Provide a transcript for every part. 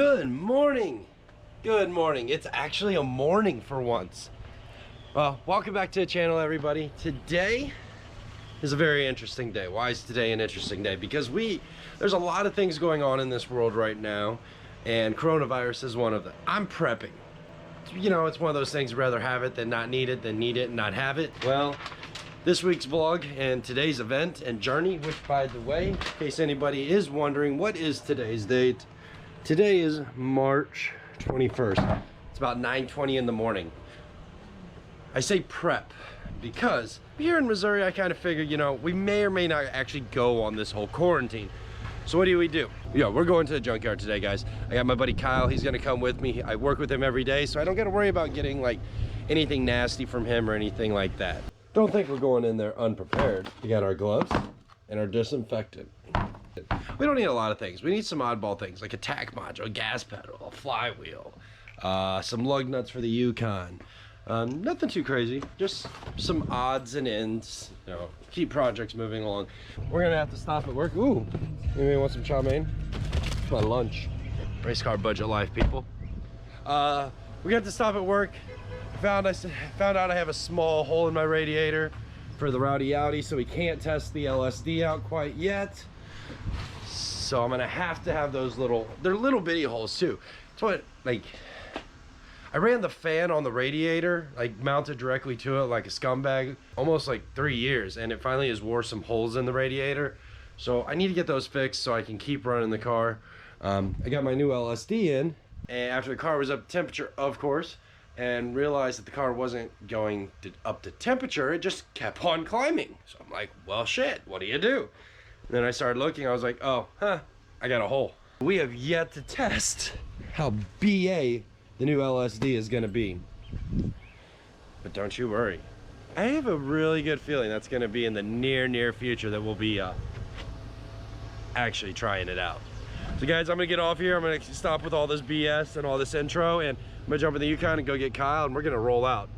Good morning. Good morning. It's actually a morning for once. Well, welcome back to the channel, everybody. Today is a very interesting day. Why is today an interesting day? Because there's a lot of things going on in this world right now, and coronavirus is one of them. I'm prepping. You know, it's one of those things, rather have it than not need it, than need it and not have it. Well, this week's vlog and today's event and journey, which, by the way, in case anybody is wondering, what is today's date? Today is March 21st. It's about 9:20 in the morning. I say prep because here in Missouri, I kind of figure, you know, we may or may not actually go on this whole quarantine. So what do? Yeah, we're going to the junkyard today, guys. I got my buddy Kyle. He's gonna come with me. I work with him every day, so I don't gotta worry about getting like anything nasty from him or anything like that. Don't think we're going in there unprepared. We got our gloves and our disinfectant. We don't need a lot of things. We need some oddball things like a tack module, a gas pedal, a flywheel, some lug nuts for the Yukon. Nothing too crazy, just some odds and ends, you know, keep projects moving along. We're gonna have to stop at work. Ooh, anybody want some chow mein? It's my lunch. Race car budget life, people. We got to stop at work. Found out I have a small hole in my radiator for the RwdyAudi, so we can't test the LSD out quite yet. So I'm gonna have to have those they're little bitty holes too. It's what, like, I ran the fan on the radiator, like mounted directly to it like a scumbag, almost like 3 years, and it finally has wore some holes in the radiator. So I need to get those fixed so I can keep running the car. I got my new LSD in, and after the car was up to temperature, of course, and realized that the car wasn't going up to temperature, it just kept on climbing. So I'm like, well, shit, what do you do? And then I started looking, I was like, oh, I got a hole. We have yet to test how BA the new LSD is gonna be. But don't you worry. I have a really good feeling that's gonna be in the near future that we'll be actually trying it out. So guys, I'm gonna get off here. I'm gonna stop with all this BS and all this intro, and I'm gonna jump in the Yukon and go get Kyle, and we're gonna roll out.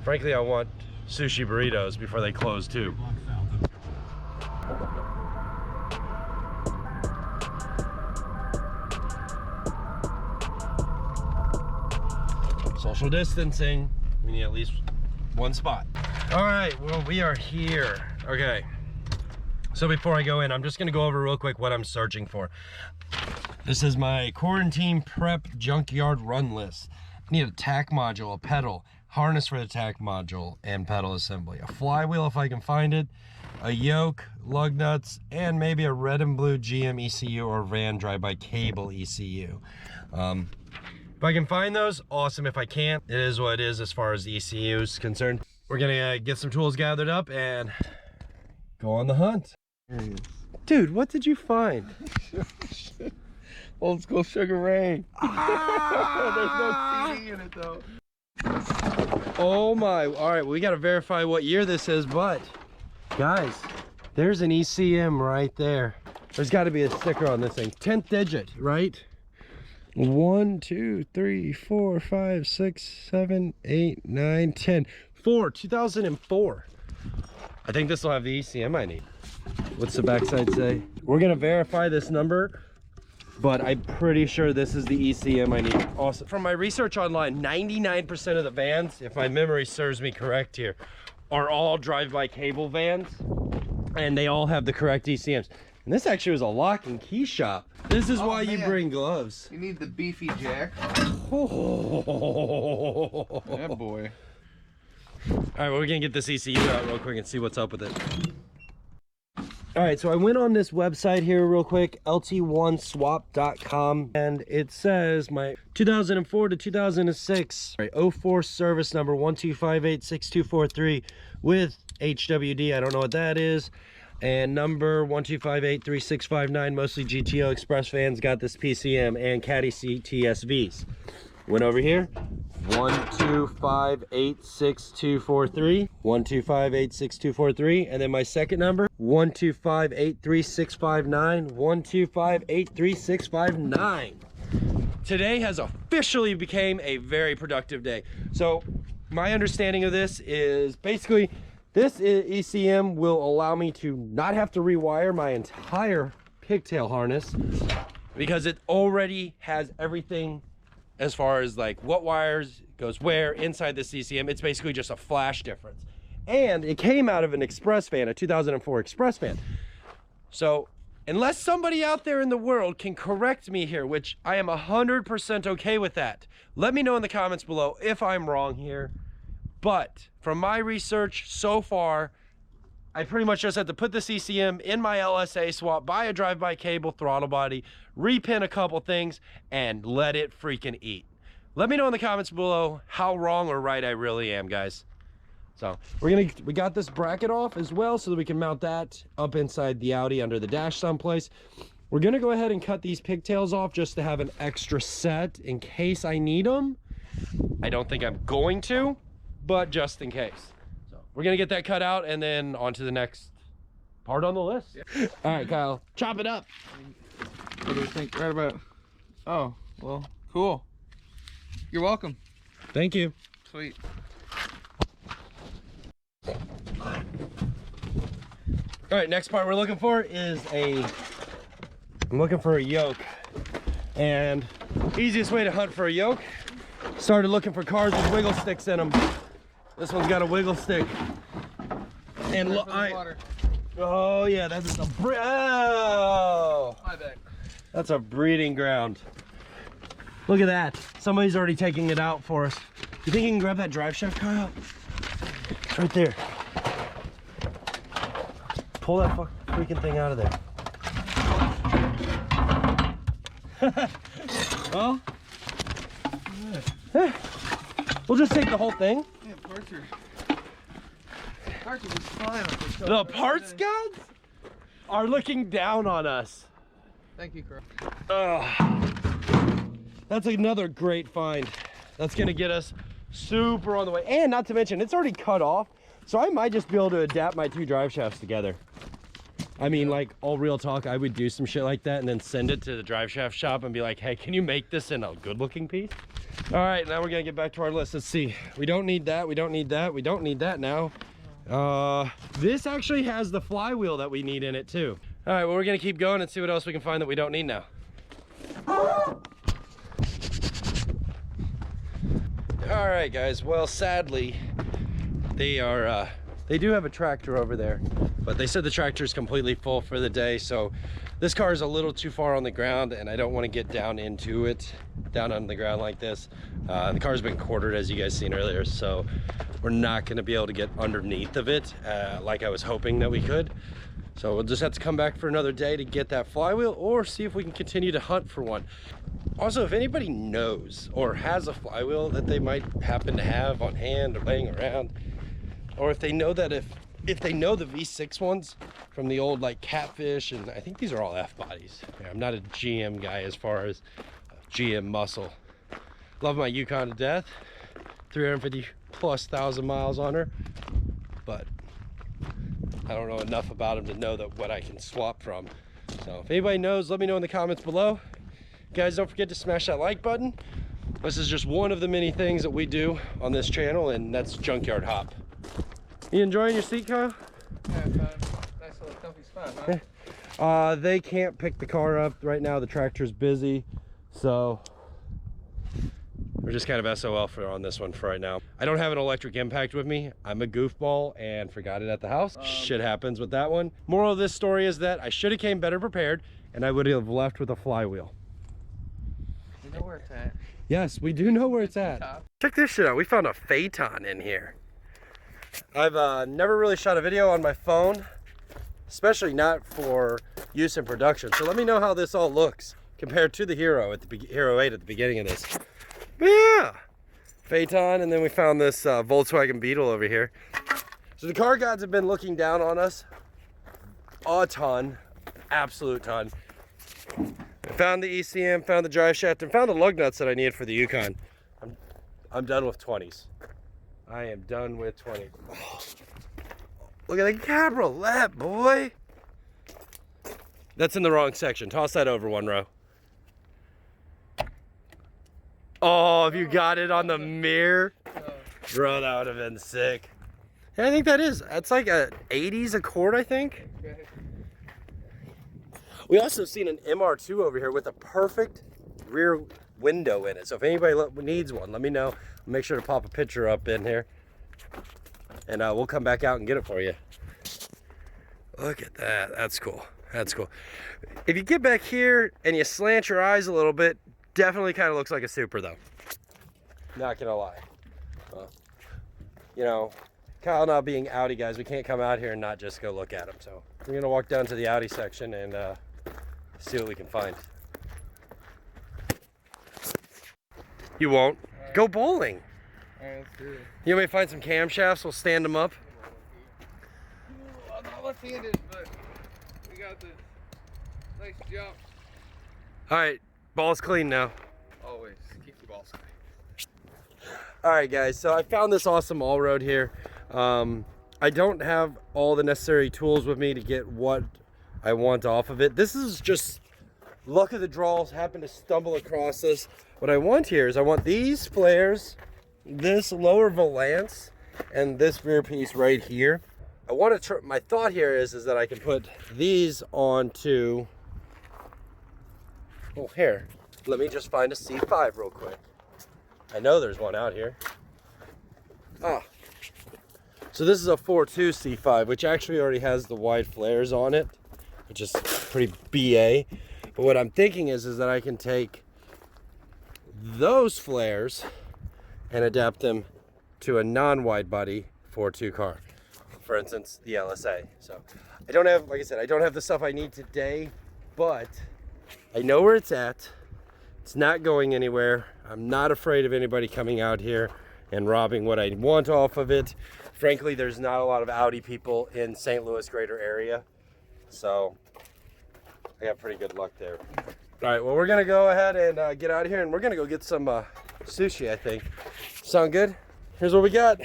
Frankly, I want sushi burritos before they close too. Social distancing. We need at least one spot. All right, well, we are here. Okay, so before I go in, I'm just gonna go over real quick what I'm searching for. This is my quarantine prep junkyard run list. I need a tack module, a pedal, harness for the tack module and pedal assembly, a flywheel if I can find it, a yoke, lug nuts, and maybe a red and blue GM ECU or van drive-by cable ECU. If I can find those, awesome. If I can't, it is what it is as far as the ECU is concerned. We're gonna get some tools gathered up and go on the hunt. Dude, what did you find? Old school Sugar Ray. There's no CD in it though. Oh my, all right, we gotta verify what year this is, but guys, there's an ECM right there. There's gotta be a sticker on this thing. 10th digit, right? 1, 2, 3, 4, 5, 6, 7, 8, 9, 10. 2004. I think this will have the ECM I need. What's the backside say? We're gonna verify this number, but I'm pretty sure this is the ECM I need. Awesome. From my research online, 99% of the vans, if my memory serves me correct here, are all drive-by cable vans, and they all have the correct ECMs. And this actually was a lock and key shop. This is why you bring gloves. You need the beefy jack. Oh. Yeah, boy. All right, well, we're gonna get this ECU out real quick and see what's up with it. All right, so I went on this website here real quick, lt1swap.com, and it says my 2004 to 2006, 04 service number 12586243 with HWD. I don't know what that is. And number 12583659, mostly GTO Express fans got this PCM and Caddy CTSVs. Went over here, 125862243, 125862243, and then my second number, 125836559, 125836559. Today has officially became a very productive day. So my understanding of this is basically this ECM will allow me to not have to rewire my entire pigtail harness because it already has everything as far as like what wires goes where inside the CCM. It's basically just a flash difference. And it came out of an Express van, a 2004 Express van. So unless somebody out there in the world can correct me here, which I am 100% okay with that, let me know in the comments below if I'm wrong here. But from my research so far, I pretty much just had to put the CCM in my LSA swap, buy a drive-by cable throttle body, repin a couple things, and let it freaking eat. Let me know in the comments below how wrong or right I really am, guys. So we got this bracket off as well so that we can mount that up inside the Audi under the dash someplace. We're gonna go ahead and cut these pigtails off just to have an extra set in case I need them. I don't think I'm going to, but just in case. So we're gonna get that cut out and then on to the next part on the list. Yeah. All right, Kyle, chop it up. What do you think right about? Oh, well, cool. You're welcome. Thank you. Sweet. All right, next part we're looking for is I'm looking for a yoke. And easiest way to hunt for a yoke, started looking for cars with wiggle sticks in them. This one's got a wiggle stick. And look, oh yeah, that's a oh, My bad. that's a breeding ground. Look at that. Somebody's already taking it out for us. You think you can grab that drive shaft, Kyle? It's right there. Pull that freaking thing out of there. Well, we'll just take the whole thing. Yeah, parts are just flying. The parts gods are looking down on us. Thank you, Carl. That's another great find. That's gonna get us super on the way. And not to mention, it's already cut off. So I might just be able to adapt my two drive shafts together. I mean, like, all real talk, I would do some shit like that and then send it to the drive shaft shop and be like, hey, can you make this in a good looking piece? All right, now we're gonna get back to our list. Let's see. We don't need that, we don't need that, we don't need that now. This actually has the flywheel that we need in it too. All right, well, we're gonna keep going and see what else we can find that we don't need now. All right, guys, well, sadly, they do have a tractor over there, but they said the tractor is completely full for the day, so this car is a little too far on the ground and I don't want to get down into it, down on the ground like this. The car's been quartered, as you guys seen earlier, so we're not going to be able to get underneath of it like I was hoping that we could. So we'll just have to come back for another day to get that flywheel or see if we can continue to hunt for one. Also, if anybody knows or has a flywheel that they might happen to have on hand or laying around, or if they know that if they know the V6 ones from the old like Catfish, and I think these are all F bodies. Yeah, I'm not a GM guy as far as GM muscle. Love my Yukon to death, 350,000+ miles on her, but I don't know enough about them to know that what I can swap from. So if anybody knows, let me know in the comments below. Guys, don't forget to smash that like button. This is just one of the many things that we do on this channel, and that's Junkyard Hop. You enjoying your seat, Kyle? Yeah, nice little comfy spot, huh? They can't pick the car up right now. The tractor's busy, so we're just kind of SOL on this one for right now. I don't have an electric impact with me. I'm a goofball and forgot it at the house. Shit happens with that one. Moral of this story is that I should have came better prepared, and I would have left with a flywheel. You know where it's at. Yes, we do know where it's at. Check this shit out. We found a Phaeton in here. I've never really shot a video on my phone, especially not for use in production. So let me know how this all looks compared to the Hero 8 at the beginning of this. But yeah, Phaeton, and then we found this Volkswagen Beetle over here. So the car gods have been looking down on us a ton, absolute ton. I found the ECM, found the drive shaft, and found the lug nuts that I needed for the Yukon. I'm done with 20s. I am done with 20. Oh, look at the cabriolet, boy. That's in the wrong section. Toss that over one row. Oh, if you got it on the mirror, bro, that would have been sick. And I think that's like a 80s Accord, I think. We also seen an MR2 over here with a perfect rear window in it. So if anybody needs one, let me know. I'll make sure to pop a picture up in here, and we'll come back out and get it for you. Look at that. That's cool. That's cool. If you get back here and you slant your eyes a little bit, definitely kind of looks like a Super though. Not gonna lie. You know, Kyle not being Audi guys, we can't come out here and not just go look at them. So we're gonna walk down to the Audi section and see what we can find. You won't? Right. Go bowling. All right, let's do it. You want me to find some camshafts? We'll stand them up. Ooh, I'm not left-handed, but we got this nice jump. All right, ball's clean now. Always keep the balls clean. All right, guys, so I found this awesome Allroad here. I don't have all the necessary tools with me to get what I want off of it. This is just luck of the draws, happened to stumble across this. What I want here is I want these flares, this lower valance, and this rear piece right here. I want to my thought here is that I can put these onto, oh, here. Let me just find a C5 real quick. I know there's one out here. Ah. So this is a 4.2 C5, which actually already has the wide flares on it, which is pretty BA. But what I'm thinking is that I can take those flares and adapt them to a non-wide body 4.2 car. For instance, the LSA. So I don't have, like I said, I don't have the stuff I need today, but I know where it's at. It's not going anywhere. I'm not afraid of anybody coming out here and robbing what I want off of it. Frankly, there's not a lot of Audi people in St. Louis greater area, so I got pretty good luck there. All right, well, we're gonna go ahead and get out of here, and we're gonna go get some sushi, I think. Sound good? Here's what we got.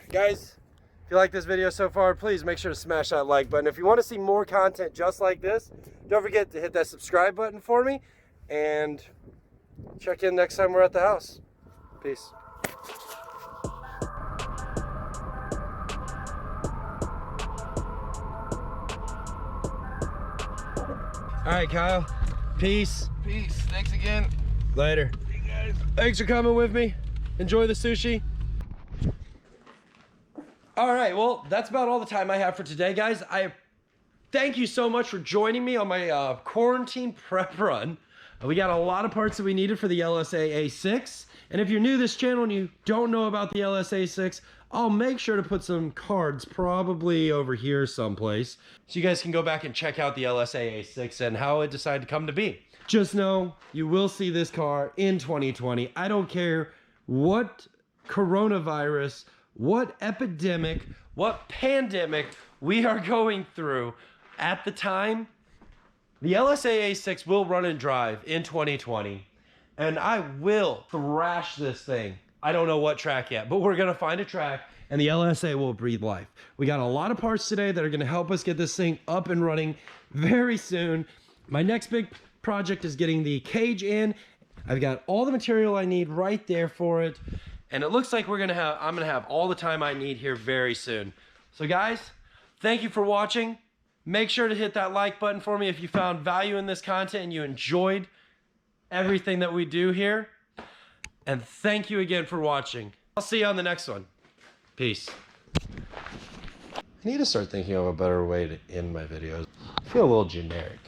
Guys, if you like this video so far, please make sure to smash that like button. If you want to see more content just like this, don't forget to hit that subscribe button for me, and check in next time we're at the house. Peace. All right, Kyle. Peace. Peace. Thanks again. Later. Hey guys. Thanks for coming with me. Enjoy the sushi. All right, well, that's about all the time I have for today, guys. I thank you so much for joining me on my quarantine prep run. We got a lot of parts that we needed for the LSA A6. And if you're new to this channel and you don't know about the LSA A6, I'll make sure to put some cards probably over here someplace, so you guys can go back and check out the LSA A6 and how it decided to come to be. Just know you will see this car in 2020. I don't care what coronavirus, what epidemic, what pandemic we are going through at the time. The LSA A6 will run and drive in 2020, and I will thrash this thing. I don't know what track yet, but we're gonna find a track and the LSA will breathe life. We got a lot of parts today that are gonna help us get this thing up and running very soon. My next big project is getting the cage in. I've got all the material I need right there for it. And it looks like I'm gonna have all the time I need here very soon. So guys, thank you for watching. Make sure to hit that like button for me if you found value in this content and you enjoyed everything that we do here. And thank you again for watching. I'll see you on the next one. Peace. I need to start thinking of a better way to end my videos. I feel a little generic.